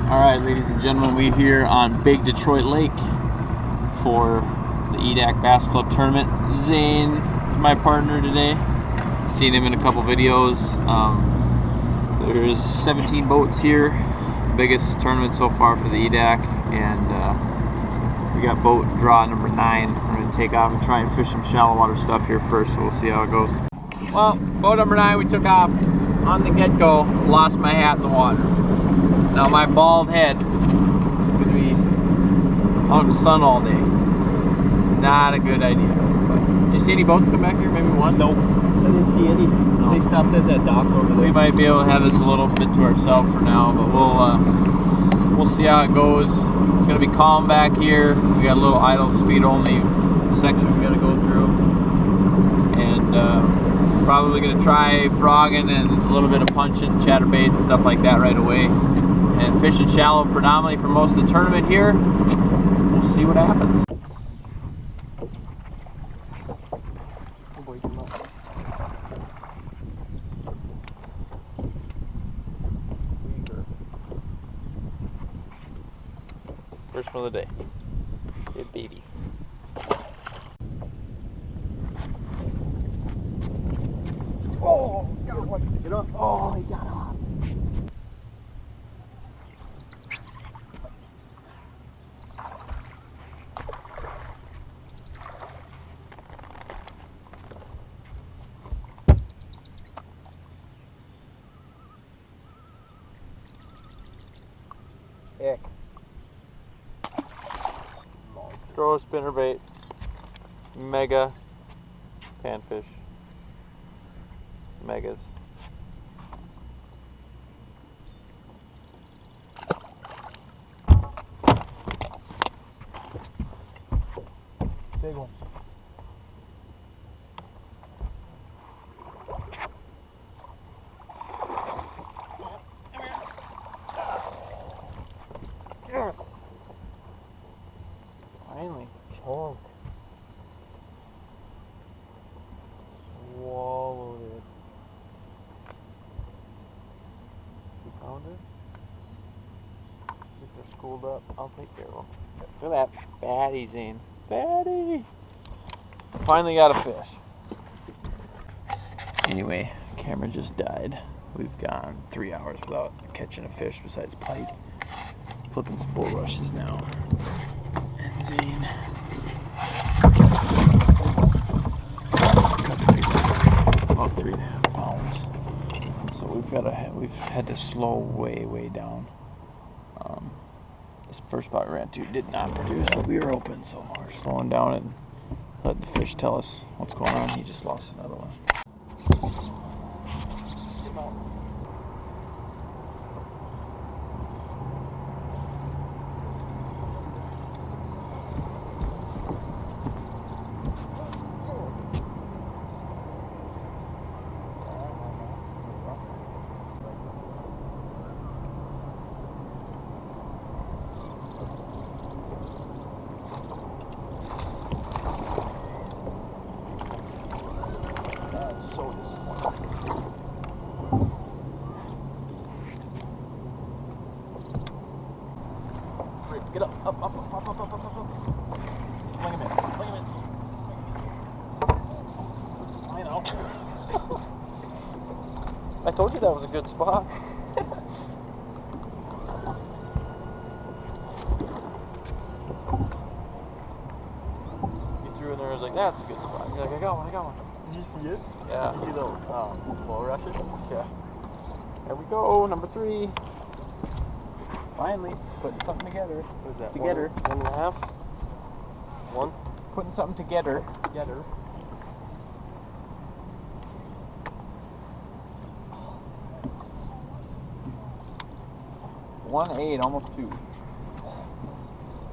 Alright, ladies and gentlemen, we're here on Big Detroit Lake for the EDAC Bass Club Tournament. Zayne is my partner today. Seen him in a couple videos. There's 17 boats here. Biggest tournament so far for the EDAC, and we got boat draw number 9. We're going to take off and try and fish some shallow water stuff here first, so we'll see how it goes. Well, boat number 9, we took off on the get-go, lost my hat in the water. Now my bald head is going to be out in the sun all day. Not a good idea. But, did you see any boats come back here? Maybe one? Nope. I didn't see any. No. They stopped at that dock over there. We might be able to have this a little bit to ourselves for now, but we'll see how it goes. It's going to be calm back here. We got a little idle speed only section we got to go through. And probably going to try frogging and a little bit of punching, chatterbaits, stuff like that right away. And fishing shallow predominantly for most of the tournament here. We'll see what happens. First one of the day. Good baby. Oh, God, what? Get up. Oh, he got off. Heck. Throw a spinnerbait, mega panfish, megas. Big one. Finally. Chunk. Swallowed it. You found it? If they're schooled up, I'll take care of them. Look at that fatty, Zayne. Fatty! Finally got a fish. Anyway, camera just died. We've gone 3 hours without catching a fish besides pike. Flipping some bull rushes now. And Zayne got the big one, about 3.5 pounds. So we've had to slow way down. This first spot we ran to did not produce, but we were open, so we're slowing down and letting the fish tell us what's going on. He just lost another one. So disappointing. Great, get up. Fling him in. I know. I told you that was a good spot. He threw in there and was like, that's a good spot. You're like, I got one. Did you see it? Yeah. Did you see the low rushes? Yeah. There we go, number 3. Finally, putting something together. What is that? Together. 1.5? 1? Putting something together. 1.8, almost 2.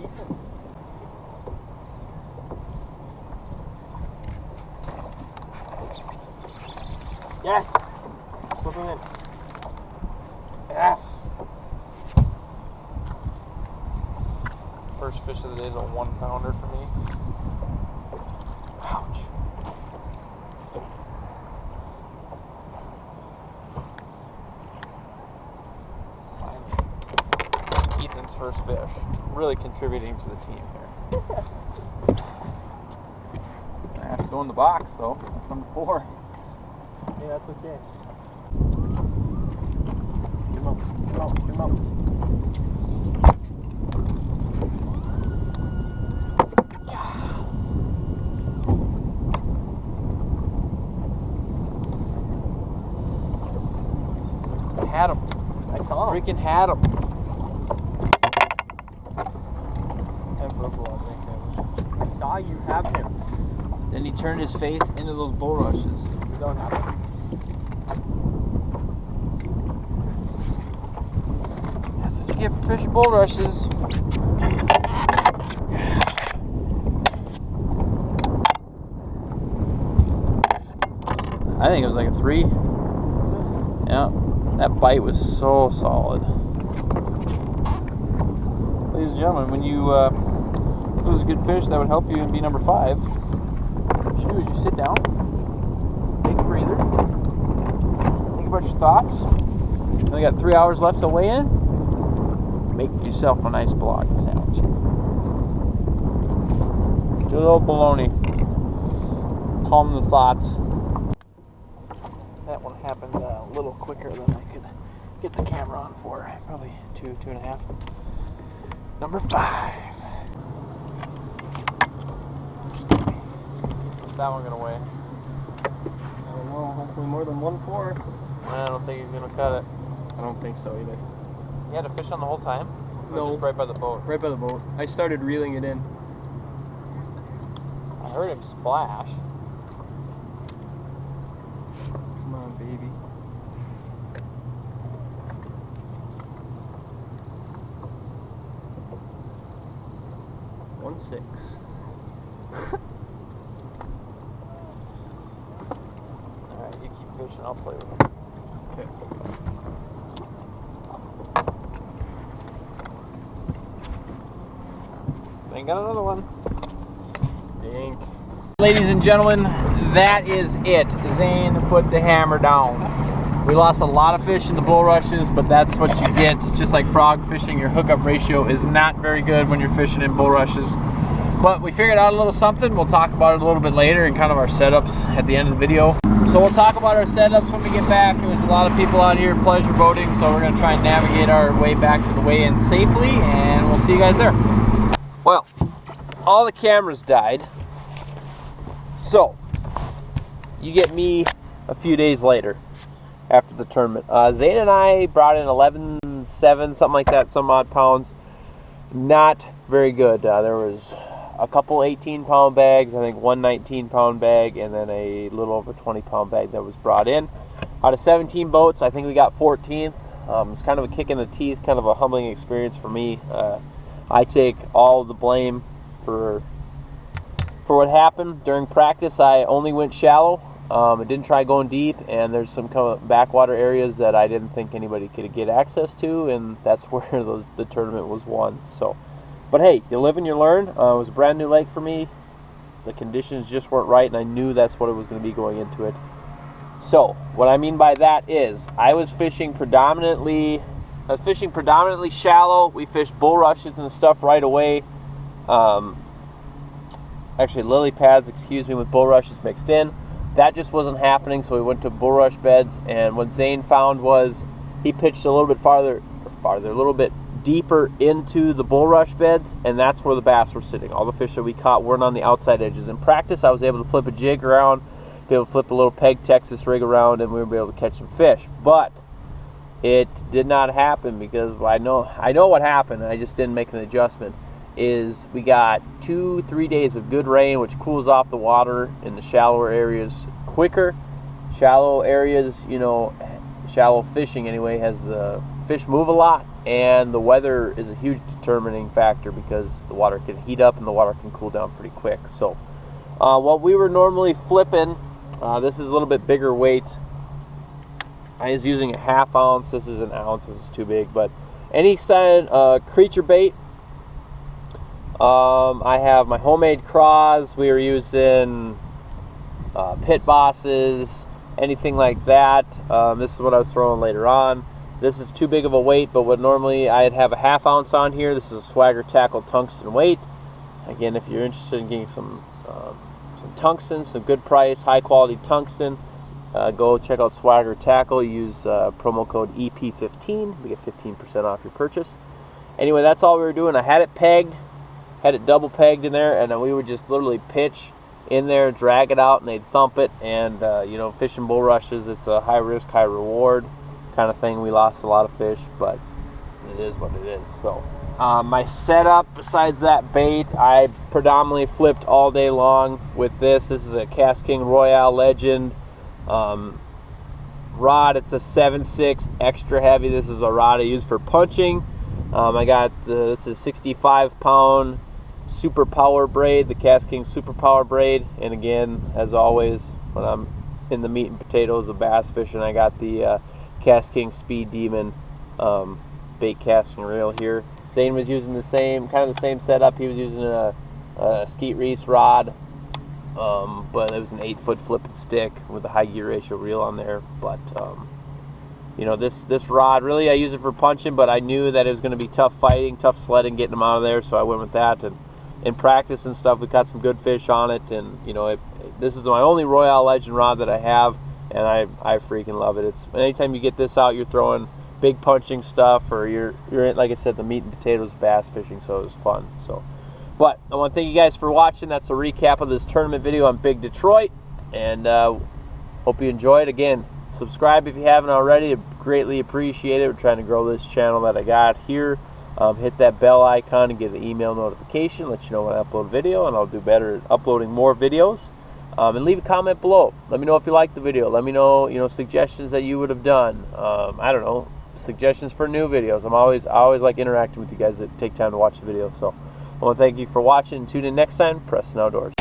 Decent. Yes! Flip him in. Yes! First fish of the day is a 1-pounder for me. Ouch. Preston's first fish. Really contributing to the team here. I have to go in the box though. That's number 4. Yeah, that's okay. Get him up, get him up, get him up. Had him. I saw him. Freaking had him. Time for a bologna sandwich. I saw you have him. Then he turned his face into those bulrushes. You don't have him. That's what you get for fishing bulrushes. I think it was like a 3. Yeah, that bite was so solid. Ladies and gentlemen, when you if it was a good fish that would help you and be number 5, what you do is you sit down, take a breather, think about your thoughts. Only got 3 hours left to weigh in. Make yourself a nice bologna sandwich. Do a little bologna. Calm the thoughts. That one happened a little quicker than I could get the camera on for. Probably 2.5. Number 5. What's that one gonna weigh? I don't know, hopefully more than 1.4. I don't think he's gonna cut it. I don't think so either. You had a fish on the whole time? Or No. just right by the boat? Right by the boat. I started reeling it in. I heard him splash. Come on, baby. One 6. Alright, you keep fishing, I'll play with him. Okay. Ain't got another one. Dink. Ladies and gentlemen, that is it. Zane put the hammer down. We lost a lot of fish in the bulrushes, but that's what you get. Just like frog fishing, your hookup ratio is not very good when you're fishing in bulrushes. But we figured out a little something. We'll talk about it a little bit later and kind of our setups at the end of the video. So we'll talk about our setups when we get back. There's a lot of people out here pleasure boating, so we're going to try and navigate our way back to the weigh-in safely, and we'll see you guys there. Well, all the cameras died, so you get me a few days later after the tournament. Zayne and I brought in 11.7, something like that, some odd pounds. Not very good. There was a couple 18-pound bags, I think one 19-pound bag, and then a little over 20-pound bag that was brought in. Out of 17 boats, I think we got 14th. It's kind of a kick in the teeth, kind of a humbling experience for me. I take all the blame for what happened during practice. I only went shallow. I didn't try going deep, and there's some kind of backwater areas that I didn't think anybody could get access to, and that's where the tournament was won. So, but hey, you live and you learn. It was a brand new lake for me. The conditions just weren't right, and I knew that's what it was going to be going into it. So, what I mean by that is, I was fishing predominantly shallow. We fished bulrushes and stuff right away. Actually, lily pads, excuse me, with bulrushes mixed in. That just wasn't happening, so we went to bulrush beds, and what Zane found was he pitched a little bit a little bit deeper into the bulrush beds, and that's where the bass were sitting. All the fish that we caught weren't on the outside edges. In practice, I was able to flip a jig around, be able to flip a little peg Texas rig around, and we were able to catch some fish. But it did not happen because I know what happened. I just didn't make an adjustment. Is we got 2-3 days of good rain, which cools off the water in the shallower areas quicker. Shallow areas, you know, shallow fishing anyway, has the fish move a lot, and the weather is a huge determining factor because the water can heat up and the water can cool down pretty quick. So what we were normally flipping, this is a little bit bigger weight. I was using a 1/2 ounce. This is an ounce. This is too big, but any kind of creature bait. I have my homemade craws. We were using pit bosses, anything like that. This is what I was throwing later on. This is too big of a weight, but what normally I'd have a 1/2 ounce on here. This is a Swagger Tackle tungsten weight. Again, if you're interested in getting some tungsten, some good price, high quality tungsten, go check out Swagger Tackle. Use promo code EP15 to get 15% off your purchase. Anyway, that's all we were doing. I had it pegged, had it double pegged in there, and then we would just literally pitch in there, drag it out, and they'd thump it. And you know, fishing bull rushes, it's a high risk, high reward kind of thing. We lost a lot of fish, but it is what it is. So my setup, besides that bait, I predominantly flipped all day long with this. This is a Cast King Royale Legend rod. It's a 7.6 extra heavy. This is a rod I use for punching. I got this is 65-pound super power braid, the Cast King super power braid. And again, as always, when I'm in the meat and potatoes of bass fishing, I got the Cast King Speed Demon bait casting reel here. Zayne was using the same setup. He was using a skeet reese rod, but it was an 8-foot flipping stick with a high gear ratio reel on there. But you know, this rod, really I use it for punching, but I knew that it was going to be tough fighting, tough sledding, getting them out of there, so I went with that. And in practice and stuff, we caught some good fish on it. And you know, this is my only Royale Legend rod that I have, and I freaking love it. It's anytime you get this out, you're throwing big punching stuff, or you're in, like I said, the meat and potatoes bass fishing, so it was fun. So, but I want to thank you guys for watching. That's a recap of this tournament video on Big Detroit, and hope you enjoyed. Again, subscribe if you haven't already. I greatly appreciate it. We're trying to grow this channel that I got here. Hit that bell icon and get an email notification, let you know when I upload a video, and I'll do better at uploading more videos. And leave a comment below. Let me know if you liked the video. Let me know, suggestions that you would have done. I don't know, suggestions for new videos. I always like interacting with you guys that take time to watch the video. So I want to thank you for watching, and tune in next time. Preston Outdoors.